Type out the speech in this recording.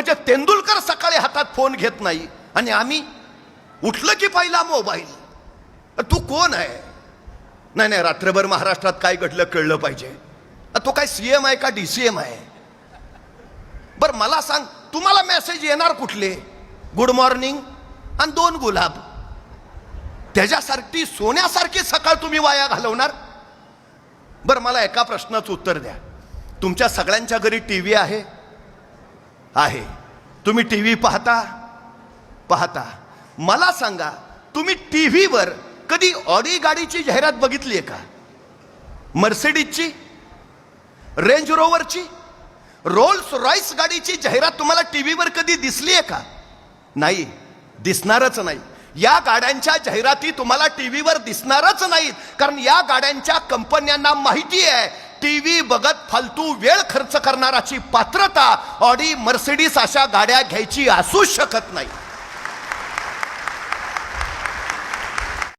म्हणजे तेंडुलकर सकाळी हातात फोन घेत नाही आणि आम्ही उठलं की पहिला मोबाईल. तू कोण आहे? नाही नाही, रात्रभर महाराष्ट्रात काय घडलं कळलं पाहिजे. तो काय सीएम आहे का डीसीएम आहे? बर मला सांग, तुम्हाला मेसेज येणार कुठले? गुड मॉर्निंग आणि 2 गुलाब. त्याच्यासारखी सोन्यासारखी सकाळ तुम्ही वाया घालवणार? बर मला एका प्रश्नाचं उत्तर द्या. तुमच्या सगळ्यांच्या घरी टीव्ही आहे? आहे. तुम्ही टीव्ही पाहता. मला सांगा, तुम्ही टीव्हीवर कधी ऑडी गाडीची जाहिरात बघितली आहे का? मर्सिडीजची, रेंज रोवरची, रोल्स रॉयस गाडीची जाहिरात तुम्हाला टीव्हीवर कधी दिसली आहे का? नाही, दिसणारच नाही. या गाड्यांच्या जाहिराती तुम्हाला टीव्हीवर दिसणारच नाहीत, कारण या गाड्यांच्या कंपन्यांना माहिती आहे टीव्ही बघत फालतू वेळ खर्च करणाराची पात्रता ऑडी मर्सिडीज अशा गाड्या घ्यायची असूच शकत नाही.